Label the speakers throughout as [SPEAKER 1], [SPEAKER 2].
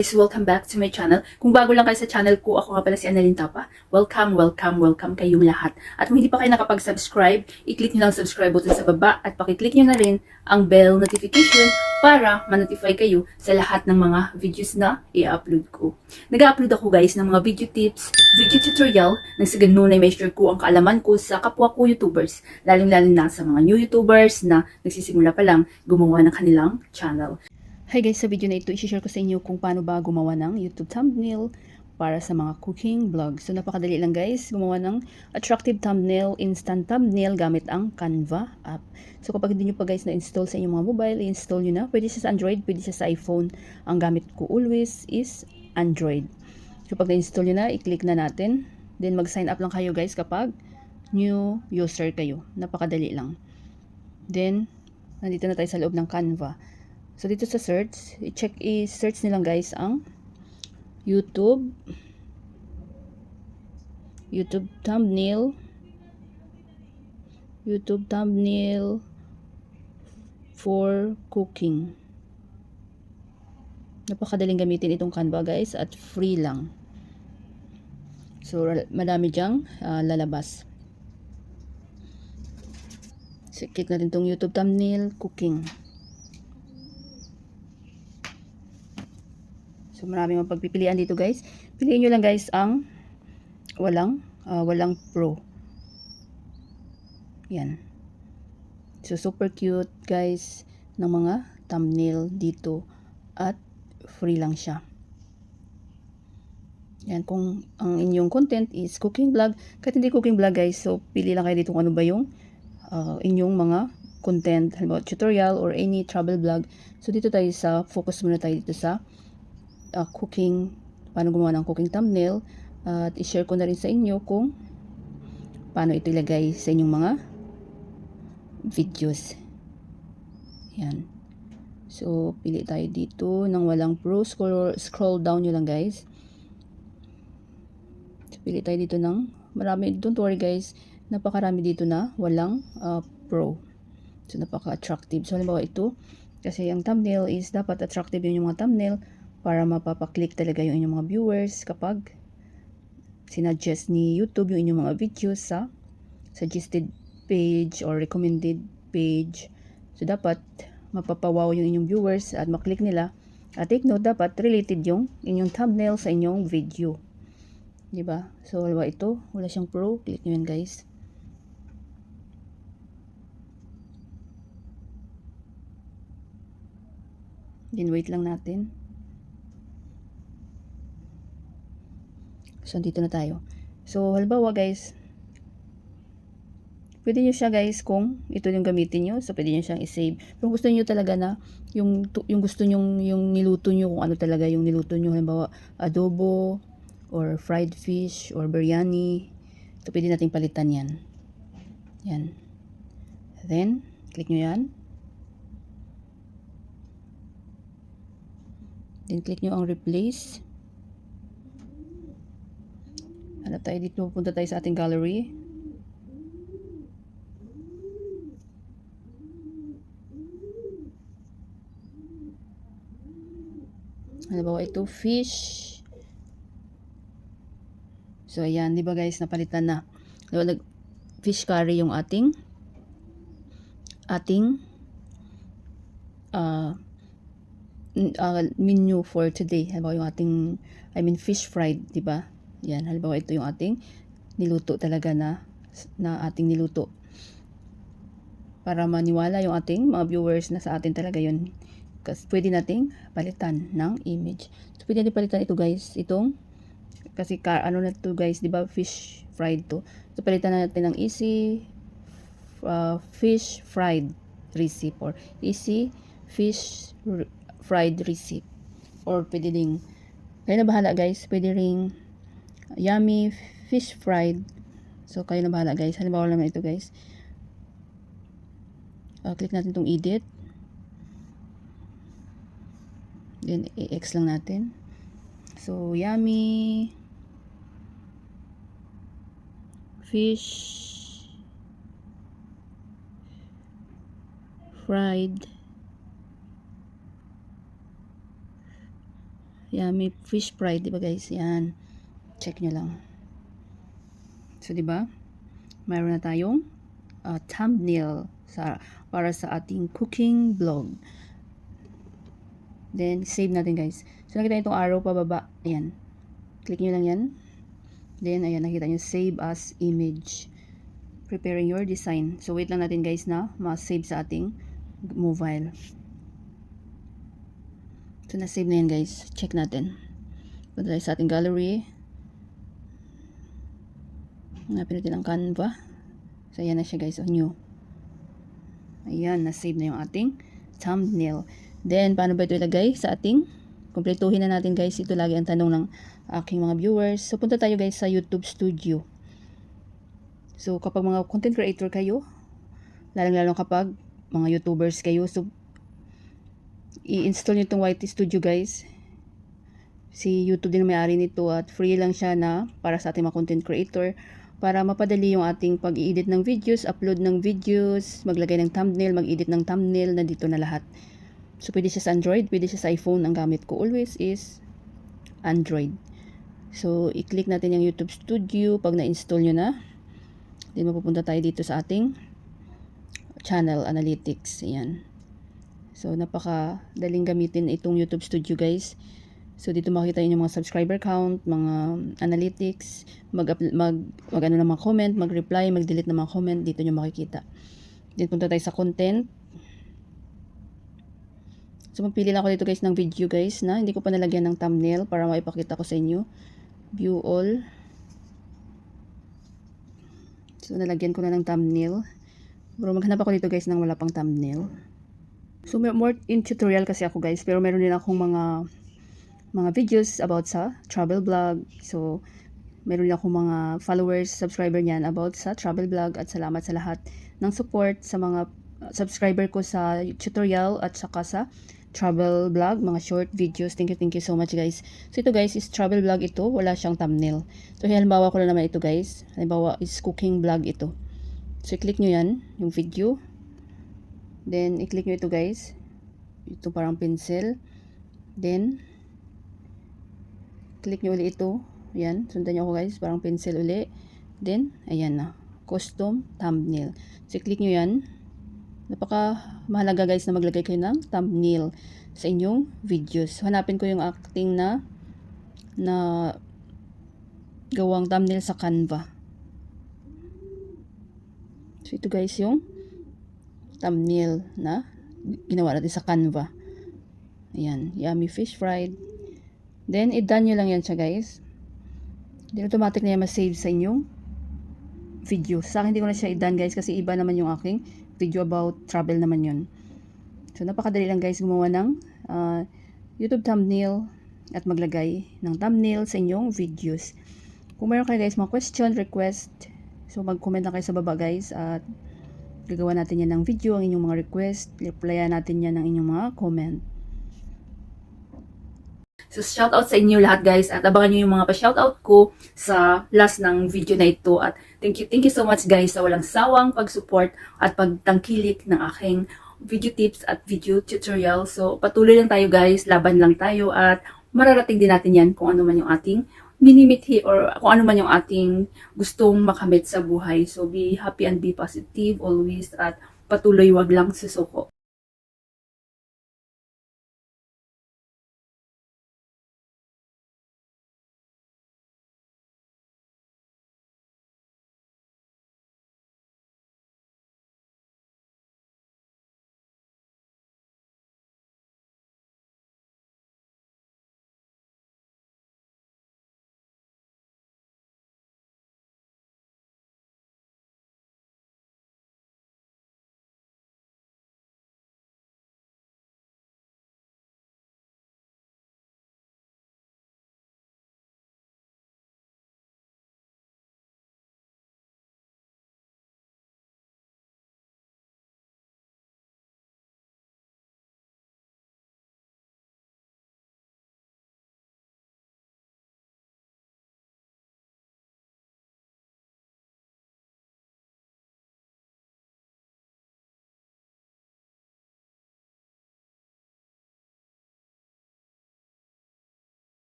[SPEAKER 1] Guys, welcome back to my channel. Kung bago lang kayo sa channel ko, ako nga pala si Annalyn Tapa. Welcome kayong lahat. At kung hindi pa kayo nakapag-subscribe, i-click nyo lang ang subscribe button sa baba at pakiclick nyo na rin ang bell notification para ma-notify kayo sa lahat ng mga videos na i-upload ko. Nag-upload ako guys ng mga video tips, video tutorial, nang sa ganun ay may share ko ang kaalaman ko sa kapwa ko YouTubers, lalong-lalo na sa mga new YouTubers na nagsisimula pa lang gumawa ng kanilang channel. Hi guys, sa video na ito, i-share ko sa inyo kung paano ba gumawa ng YouTube thumbnail para sa mga cooking vlog. So napakadali lang guys, gumawa ng attractive thumbnail, instant thumbnail gamit ang Canva app. So kapag hindi nyo pa guys na-install sa inyong mga mobile, i-install nyo na. Pwede siya sa Android, pwede siya sa iPhone. Ang gamit ko always is Android. So pag na-install nyo na, i-click na natin. Then mag-sign up lang kayo guys kapag new user kayo. Napakadali lang. Then, nandito na tayo sa loob ng Canva. So, dito sa search, i-search nilang guys ang YouTube thumbnail for cooking. Napakadaling gamitin itong Canva guys at free lang. So, madami dyang lalabas. So, click natin itong YouTube thumbnail cooking. So, maraming mapagpipilian dito guys. Piliin nyo lang guys ang walang pro. Yan. So, super cute guys ng mga thumbnail dito at free lang siya. Yan, kung ang inyong content is cooking vlog, kahit hindi cooking vlog guys, so pili lang kayo dito kung ano ba yung inyong mga content, halimbawa tutorial or any travel vlog. So, dito tayo sa, focus muna tayo dito sa cooking, paano gumawa ng cooking thumbnail, at i-share ko na rin sa inyo kung paano ito ilagay sa inyong mga videos. Yan. So, pili tayo dito ng walang pro. Scroll down nyo lang guys. So, pili tayo dito ng marami. Don't worry guys, napakarami dito na walang pro. So, napaka-attractive. So, halimbawa ito, kasi ang thumbnail is dapat attractive yung mga thumbnail para mapapaklik talaga yung inyong mga viewers kapag sinuggest ni YouTube yung inyong mga videos sa suggested page or recommended page. So, dapat mapapawaw yung inyong viewers at maklik nila. At take note, dapat related yung inyong thumbnail sa inyong video. Diba? So, halimbawa ito, wala siyang pro. Click nyo yan guys. Then, wait lang natin. So, dito na tayo. So, halimbawa guys, pwede nyo siya guys kung ito yung gamitin nyo. So, pwede nyo siyang i-save. Kung gusto nyo talaga na yung gusto nyo, yung niluto nyo, kung ano talaga yung niluto nyo. Halimbawa, adobo, or fried fish, or biryani. So, pwede natin palitan yan. Yan. Then, click nyo yan. Then, click nyo ang replace. Hanap tayo dito, punta tayo sa ating gallery. Halimbawa ito, fish. So, ayan, di ba guys, napalitan na. Fish curry yung ating menu for today. Halimbawa yung ating, fish fried, di ba? Yan, halimbawa ito yung ating niluto talaga na ating niluto. Para maniwala yung ating mga viewers na sa atin talaga yun. Kasi pwede nating palitan ng image. So, pwede natin palitan ito guys. Itong, kasi ano na to guys, di ba? Fish fried to. So, palitan natin ng easy fish fried recipe or easy fish fried recipe. Or pwede ding, kayo na bahala guys. Pwede ring yummy fish fried. So, kayo na bahala guys. Halimbawa naman ito guys. Click natin itong edit. Then, i-X lang natin. So, yummy fish fried Yummy fish fry, di ba guys? Yan. Check nyo lang. So, di ba? Mayroon na tayong thumbnail para sa ating cooking vlog. Then, save natin guys. So, nakita nyo itong arrow pababa. Ayan. Click nyo lang yan. Then, ayan, nakita nyo, save as image. Preparing your design. So, wait lang natin guys na ma-save sa ating mobile. So, na-save na yan guys. Check natin. Punta tayo sa ating gallery. Hanapin natin ang Canva. So, ayan na siya guys. New. Ayan, na-save na yung ating thumbnail. Then, paano ba ito ilagay sa ating? Kumpletuhin na natin guys. Ito lagi ang tanong ng aking mga viewers. So, punta tayo guys sa YouTube Studio. So, kapag mga content creator kayo, lalong-lalong kapag mga YouTubers kayo, so, i-install nyo itong YT Studio guys. Si YouTube din may-ari nito at free lang siya na para sa ating mga content creator para mapadali yung ating pag-i-edit ng videos, upload ng videos, maglagay ng thumbnail, mag-edit ng thumbnail, nandito na lahat. So, pwede siya sa Android, pwede siya sa iPhone. Ang gamit ko always is Android. So, i-click natin yung YouTube Studio pag na-install nyo na. Then, mapupunta tayo dito sa ating channel analytics. Ayan. So, napaka-daling gamitin itong YouTube Studio guys. So, dito makikita yun yung mga subscriber count, mga analytics, mag-ano ng mga comment, mag-reply, mag-delete ng mga comment. Dito nyo makikita. Then, punta tayo sa content. So, magpili lang ako dito guys ng video guys na hindi ko pa nalagyan ng thumbnail para maipakita ko sa inyo. View all. So, nalagyan ko na ng thumbnail. Pero maghanap ako dito guys ng wala pang thumbnail. So, more in tutorial kasi ako guys. Pero meron din akong mga videos about sa travel vlog. So, meron din akong mga followers, subscriber niyan about sa travel vlog. At salamat sa lahat ng support sa mga subscriber ko sa tutorial at saka sa travel vlog, mga short videos. Thank you so much guys. So, ito guys is travel vlog ito. Wala siyang thumbnail. So, halimbawa ko na naman ito guys. Halimbawa is cooking vlog ito. So, i-click nyo yan, yung video. Then, i-click nyo ito guys. Ito parang pencil. Then, click nyo ulit ito. Ayan, sundan nyo ako guys. Parang pencil ulit. Then, ayan na. Custom thumbnail. So, click nyo yan. Napaka mahalaga guys na maglagay kayo ng thumbnail sa inyong videos. Hanapin ko yung acting na gawang thumbnail sa Canva. So, ito guys yung thumbnail na ginawa natin sa Canva. Ayan, yummy fish fried. Then, i-done nyo lang yan siya guys. Then, automatic na yan ma-save sa inyong video. Sa akin, hindi ko na siya i-done guys kasi iba naman yung aking video about travel naman yun. So, napakadali lang guys gumawa ng YouTube thumbnail at maglagay ng thumbnail sa inyong videos. Kung mayroon kayo guys mga question, request, so mag-comment na kayo sa baba guys at gagawa natin yan ng video, ang inyong mga request, replyan natin yan ng inyong mga comment. So, shoutout sa inyo lahat guys at abangan nyo yung mga pa-shoutout ko sa last ng video na ito at thank you so much guys sa walang sawang pag-support at pagtangkilik ng aking video tips at video tutorial. So, patuloy lang tayo guys, laban lang tayo at mararating din natin yan kung ano man yung ating minimithi or kung ano man yung ating gustong makamit sa buhay. So, be happy and be positive always at patuloy, wag lang susuko.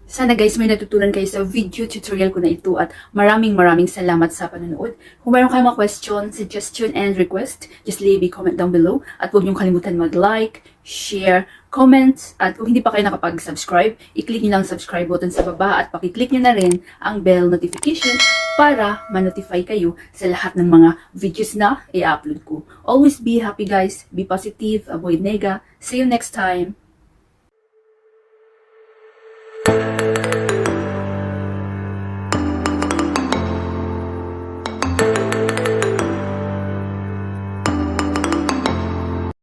[SPEAKER 1] Sana guys may natutunan kayo sa video tutorial ko na ito at maraming salamat sa panonood. Kung mayroon kayong mga question, suggestion, and request, just leave a comment down below at huwag niyong kalimutan mag-like, share, comment, at kung hindi pa kayo nakapag-subscribe, i-click niyo lang ang subscribe button sa baba at pakiclick niyo na rin ang bell notification para ma-notify kayo sa lahat ng mga videos na i-upload ko. Always be happy guys, be positive, avoid nega. See you next time!